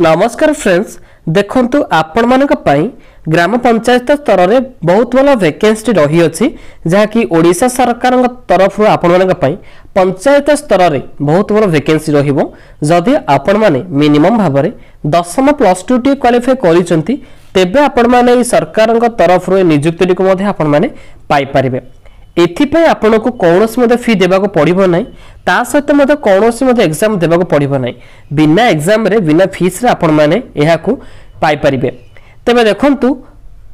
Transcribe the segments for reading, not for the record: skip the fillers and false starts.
नमस्कार फ्रेंड्स देखंतु आपण मानक पई ग्राम पंचायत स्तर रे बहुत वाला वैकेंसी रही अछि जहाँकि ओडिशा सरकार तरफ आपण मानक पई पंचायत स्तर रे बहुत वाला वैकेंसी रहिबो जदि आपण माने मिनिमम भाव रे 10th प्लस 2 टी क्वालिफाई करिसंती तेबे आपण माने सरकार तरफ रो नियुक्ति को मध्ये आपण माने पाई परिबे। एथिपाई आपनको कौनसी मते फी देबाको पड़िबो नै ता सहित मते कौनसी मते एग्जाम देबाको पड़िबो नै बिना एग्जाम रे बिना फीस रे आपण माने एहाकू पाई परिबे। तबे देखंतु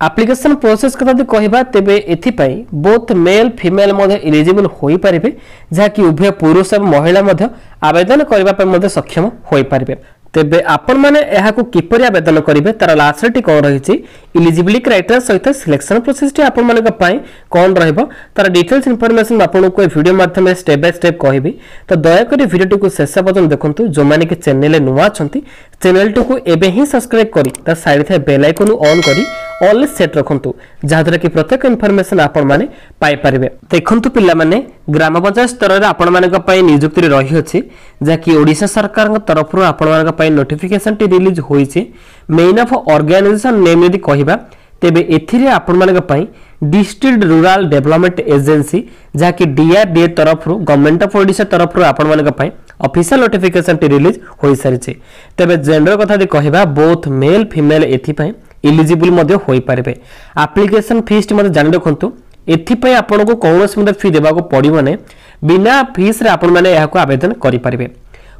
एप्लीकेशन प्रोसेस कथा कहबा तेबे एथिपाई बोथ मेल फीमेल मते एलिजिबल होई परिबे जहा कि उभय पुरुष और महिला मते आवेदन करबा पे मते सक्षम होई परिबे। तेबे आपण माने एहाकू किपरि आवेदन करिवे तार लास्ट टी कोन रहिछि एलिजिबिलिटी क्राइटेरिया सहित सिलेक्शन प्रोसेस टी आपण माने पई कोन रहबो तार डिटेल्स इंफॉर्मेशन आपण को वीडियो माध्यम स्टेप बाय स्टेप कहबी तो दया करी वीडियो को शेष पर्यंत देखंतु जो माने कि चैनल नुवा छंती चैनल को एबे ही सब्सक्राइब करी तार साइड थे बेल आइकन ऑन करी ऑल सेट रखंतु जहाद्वारा कि प्रत्येक इंफॉर्मेशन आपण माने पाई परिबे। देखंतु पिल्ला माने ग्राम पंचायत स्तर रे आपण माने पई नियुक्ति रही अछि जाकि ओडिशा सरकार तरफ रो आपण माने पई नोटिफिकेशन टी रिलीज होईछि। मेन ऑफ ऑर्गेनाइजेशन नेम यदि कहिबा तेबे एथिरे आपण माने पई डिस्ट्रिक्ट रूरल डेवलपमेंट एजेंसी जाकि डीआरडीए तरफ रो गवर्नमेंट ऑफ ओडिशा तरफ रो आपण माने पई ऑफिशियल नोटिफिकेशन टी रिलीज होई सारिछि। तेबे जेंडर कथा दि कहिबा बोथ मेल फीमेल एथि पई एलिजिबल मध्ये होई पारिबे। एप्लीकेशन फीस मध्ये जानि रखंतु एथिपई आपनको कौनसी मध्ये फी देबाको पड़िबो नै बिना फीस रे आपण माने एहाको आवेदन करि पारिबे।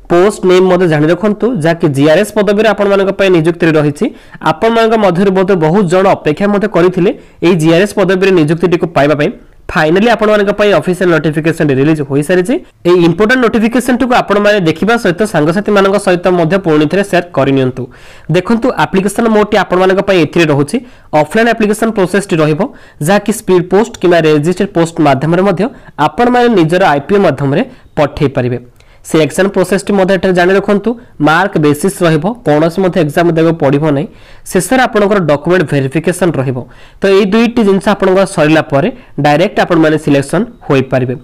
पोस्ट नेम मध्ये जानि रखंतु जाकि जीआरएस पदवी रे आपण मानक पई नियुक्ति रहिछि आपण मानक मध्य बहुत जण अपेक्षा मध्ये करिथिले एई जीआरएस पदवी रे नियुक्ति को पाइबा पई फाइनली आपण मानक पई ऑफिशियल नोटिफिकेशन रिलीज होई सारिछि। ए इंपोर्टेंट नोटिफिकेशन को आपण माने देखिबा सहित सांगसाथी मानक सहित मध्ये पूर्ण थरे शेयर करिनियंतु। देखंतु एप्लीकेशन मोड आपण मानक पई एथिरे रहउछि ऑफलाइन एप्लीकेशन प्रोसेस टी रहिबो जाकि स्पीड पोस्ट किबा रजिस्टर्ड पोस्ट माध्यम रे मध्ये आपण माने निजर आईपीओ माध्यम रे पठै परिबे। सिलेक्शन प्रोसेस टी मध्ये एटा जानि रखंतु मार्क बेसिस रहिबो कोनोस मध्ये एग्जाम देबो पड़िबो नै शेषर आपनकर डॉक्यूमेंट वेरिफिकेशन रहिबो तो ए दुईटी जिंस आपनकर सरिला परे डायरेक्ट आपण माने सिलेक्शन होई परिबे।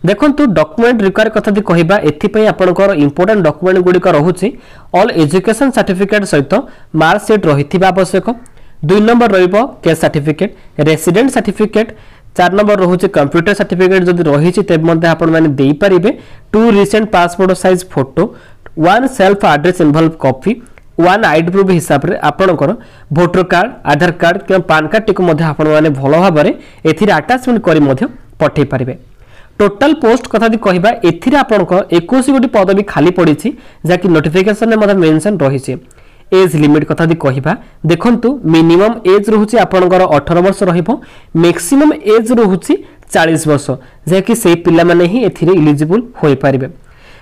देखंतु डॉक्यूमेंट रिक्वायर कथा दि कहिबा एथि पई आपनकर इंपोर्टेंट डॉक्यूमेंट गुडी का रहुछि ऑल एजुकेशन सर्टिफिकेट सहित मार्क शीट रहिथिबा आवश्यक। 2 नंबर रहिबो caste certificate resident certificate 4 number रहुछि कंप्यूटर सर्टिफिकेट जदि रहिछि ते मध्ये आपण माने देई परिबे 2 recent passport size photo 1 self address involve copy 1 ID proof हिसाब रे आपनकर वोटर कार्ड आधार कार्ड के पान कार्ड टिको मध्ये आपण माने भलो भाबरे एथिरे अटैचमेंट करी मध्ये पठै परिबे। टोटल पोस्ट कथा दि कहिबा एथिरे आपनकर 21 गोटी पदवी खाली पड़िछि जाकि नोटिफिकेशन ने मध्ये मेंशन रहिछि। एज लिमिट कथा दि कहिबा देखंतु मिनिमम एज रहुछि आपनकर 18 वर्ष रहिबो मैक्सिमम एज रहुछि 40 वर्ष जेकि से पिला माने ही एथिरे एलिजिबल होई परिबे।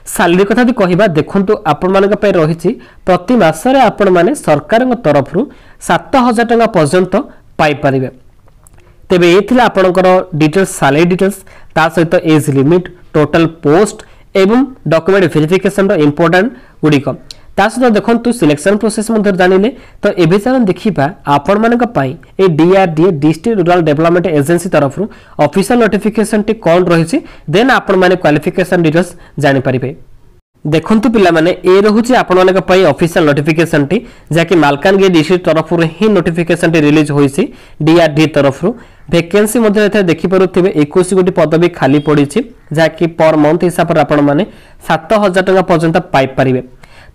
सैलरी कथा दि कहिबा देखंतु आपण मानक पे रहिछि प्रति मास रे आपण माने सरकार तरफ रु 7000 टका पर्यंत पाई परिबे। तेबे एथिला आपनकर डिटेल्स सैलरी डिटेल्स ता सहित एज लिमिट टोटल पोस्ट एवं डॉक्यूमेंट वेरिफिकेशन रो इंपोर्टेंट गुडिक तासो देखंतु सिलेक्शन प्रोसेस मध्ये जानिले तो एबे चलन देखिबा आपण मानक पई ए DRDA district rural development agency तरफ ऑफिशियल नोटिफिकेशन टी कोन रहिछि देन आपण माने क्वालिफिकेशन डिटेल्स जानि परिबे। देखंतु पिला माने ए रहुछि आपण मानक पई ऑफिशियल नोटिफिकेशन टी जाकि मालकानगिरी डिस्ट्रिक्ट तरफ ही नोटिफिकेशन टी रिलीज होइछि डीआरडीए तरफ वैकेंसी मध्ये एथे देखि परुथिबे 21 गोटी पदवी खाली पड़िछि जाकि पर मंथ हिसाब रे आपण माने 7000 टका पर्यंत पाई परिबे।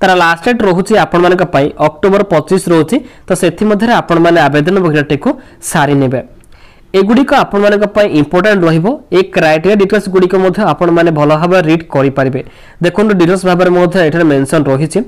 तार लास्ट डेट रहुछि आपण मानक पई अक्टोबर 25 रहुछि तो सेथि मध्ये आपण माने आवेदन वगैरह को सारी नेबे। एगुडी को आपण मानक पई इंपोर्टेंट रहिबो एक क्राइटेरिया डिटेल्स गुडी को मध्ये आपण माने भलो भाबे रीड करि परिबे। देखंतु डिटेल्स भाबे मध्ये एठार मेंशन रहिछि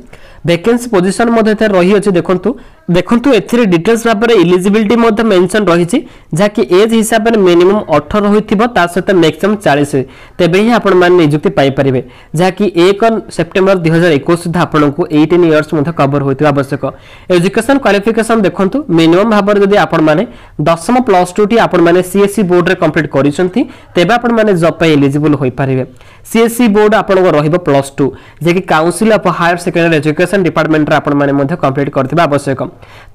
वैकेंसी पोजीशन मध्ये एथे रही अछि देखंतु एथिरे डिटेल्स भाबे एलिजिबिलिटी मध्ये मेंशन रहिछि जाकि एज हिसाब रे मिनिमम 18 होइथिबो ता सहित मैक्सिमम 40 तेबे ही आपण माने नियुक्ति पाई परिबे जाकि 1 सितंबर 2021 सुधा आपण को 18 इयर्स मध्ये कवर होइथिबा आवश्यक। एजुकेशन क्वालिफिकेशन देखंतु मिनिमम भाबे जदी आपण माने 10th प्लस 2 टी आपण माने सीएससी बोर्ड रे कंप्लीट करिसंती तेबे आपण माने जॉब पाई एलिजिबल होई परिबे। सीएससी बोर्ड आपण को रहिबो प्लस 2 जे कि council of higher secondary education department रे आपण माने मध्ये कंप्लीट करथिबा आवश्यक।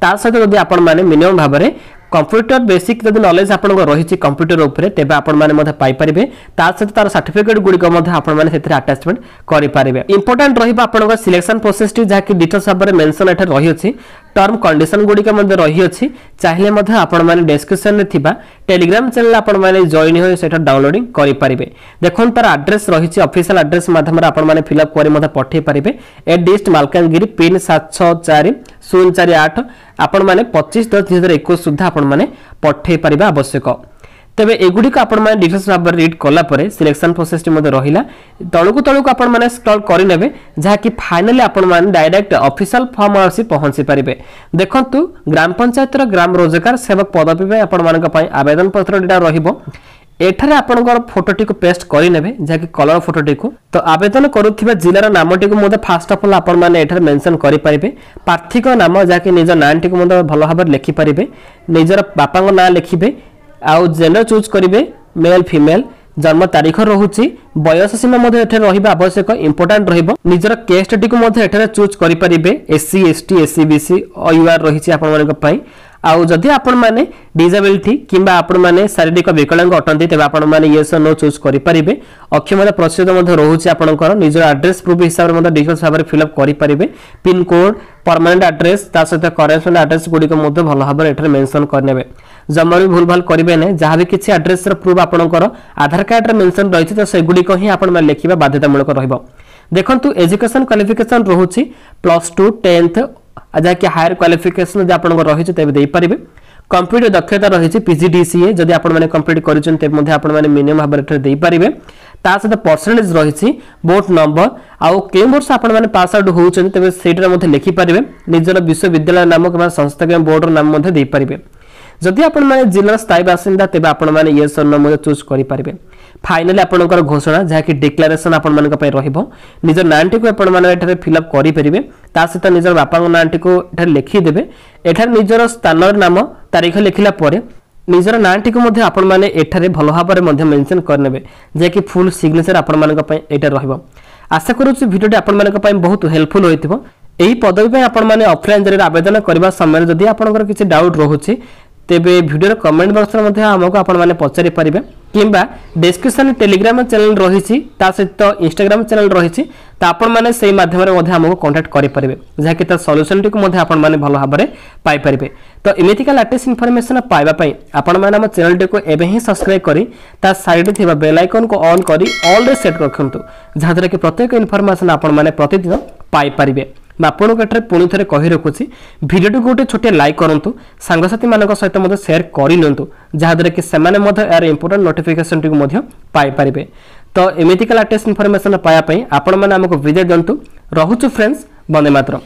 ता सहित जदि आपण माने मिनिमम भाव में कंप्यूटर बेसिक जब नॉलेज आपण रही कंप्यूटर उपरे तेबे आपण माने पाई परिबे ता सहित तार सर्टिफिकेट गुडी आपण माने सेतिर अटैचमेंट करि परिबे। इंपोर्टेंट रहिबा आपण सिलेक्शन प्रोसेस टी जहा कि डिटेल्स भाबरे मेंशन एठे रही अछि टर्म कंडीशन गुडी के मध्ये रही अछि चाहिले मध्ये आपण माने डिस्क्रिप्शन रे थिबा टेलीग्राम चैनल आपण माने जॉइन होय सेटा डाउनलोडिंग करि परिबे। देखोन तार एड्रेस रही अछि ऑफिशियल एड्रेस माध्यम रे आपण माने फिल अप करि मध्ये पठै परिबे एट डिस्ट मालकानगिरी पिन 764048 आपण माने 25/10/2021 सुद्धा आपण माने पठै परिबा आवश्यक। तेबे एगुडी को आपण माने डिटेल्स भाव रीड कला परे सिलेक्शन प्रोसेस टी मध्ये रहिला तळकु आपण माने स्क्रॉल करि नेबे जहा कि फाइनली आपण माने डायरेक्ट ऑफिशियल फॉर्म आसी पहुंची परिबे। देखंतु ग्राम पंचायत रो ग्राम रोजगार सेवक पदवी पे आपण मानक पई आवेदन पत्र डेटा रहिबो एठारे आपनकर फोटोटी को पेस्ट करि नेबे जहा कि कलर फोटोटी को तो आवेदन करूथिबा जिल्लार नामटी को मोदे फास्ट ऑफ ऑल आपण माने एठारे मेंशन करि परिबे प्रार्थी को नाम जहा कि निज नामटी को मोदे भलो भाबर लिखि परिबे निजर बापा को नाम लिखिबे आउ जेंडर चूज करिवे मेल फीमेल जन्म तारीख रहुची बयस सीमा मध्ये एठे रहिबा आवश्यक इंपोर्टेंट रहिबो निजर केस्ट टी को मध्ये एठे चूज करि परिबे एससी एसटी एससी बीसी ओयूआर रहिची आपण मानक पई आउ जदि आपण माने डिसेबिलिटी किंबा आपण माने शारीरिक विकलांग अटंती तेबे आपण माने यस नो चूज करि परिबे अक्षमता प्रोसीजर मध्ये रहुची आपनकर निजर एड्रेस प्रूफ हिसाब रे मध्ये डिटेल्स भाबरे फिल अप करि परिबे पिन कोड परमानेंट एड्रेस ता सहित करेक्शन एड्रेस गुडी को मध्ये भलो भाबरे एठरे मेंशन करनेबे जम्मा भी भूल भाल करिवे नै जहा भी किछि एड्रेस रे प्रूफ आपनकर आधार कार्ड रे मेंशन रहिछि त से गुडी को ही आपण माने लिखिबा बाध्यतामूलक रहइबो। देखंतु एजुकेशन क्वालिफिकेशन रहुछि +2 10th जहा कि हायर क्वालिफिकेशन जदि आपन रही तेबे दे परिबे कंप्यूटर दक्षता रही पीजीडीसीए जदि आपण माने कंप्लीट करिछन तेबे मध्ये आपण माने मिनिमम भाबरे एठे दे परिबे ता सहित परसेंटेज रही बोर्ड नंबर आउ के वर्ष आपण माने पास आउट होउछन तेबे सेटर मध्ये लिखि परिबे निजर विश्वविद्यालय नाम किबा संस्था के बोर्ड नाम मध्ये दे परिबे। जदि आपण माने जिल्ला स्थायी बासिंदा तेबे आपण माने यस और नो मध्ये चूज करि परिबे। फाइनली आपनकर घोषणा जहा कि डिक्लेरेशन आपण मानक पय रहिबो निजर नामटी को आपण माने एठारे फिल अप करि परिबे ता सहित निजर बापा नामटी को एठारे लिखि देबे एठारे निजर स्थानर नाम तारीख लिखिला परे निजर नामटी को मध्ये आपण माने एठारे भलो भाबरे मध्ये मेंशन करनेबे जे कि फुल सिग्नेचर आपण मानक पय एटा रहिबो। आशा करूछु भिडियोटी आपण मानक पय बहुत हेल्पफुल होइतिबो। एही पदवी पे आपण माने ऑफलाइन जरिए आवेदन करबा समय जदि आपनकर किछि डाउट रहुछि तेबे वीडियो कमेंट बॉक्स रे मध्ये हमको आपण माने पचारि परिबे किंबा डिस्क्रिप्शन टेलीग्राम चैनल रहिछि ता सहित इंस्टाग्राम चैनल रहिछि ता आपण माने सेही माध्यम रे मध्ये हमको कांटेक्ट करि परिबे जहा कि त सॉल्यूशन टी को मध्ये आपण माने भलो भाबरे पाई परिबे। तो इमेटिकल लेटेस्ट इंफॉर्मेशन पाइबा पई आपण माने हम चैनल टी को एबे ही सब्सक्राइब करी ता साइड रे थिबा बेल आइकन को ऑन करी ऑल रे सेट रखंतु जहा द्वारा कि प्रत्येक इंफॉर्मेशन आपण माने प्रतिदिन पाई परिबे। आपन को पुणी थे कही रखुच्छी भिडियो को गोटे छोटे लाइक करूँ सांगसाथी मान सहित मत सेयार करनियंतु जहाद्वारा कि सेमाने मध्य यार इंपोर्टेंट नोटिफिकेशन टी पाई पारिबे। तो एमितिका लेटेस्ट इनफॉरमेशन पाया आपण मैंने आमको विजय दिंतु। रहुछु फ्रेंड्स, वंदे मातरम।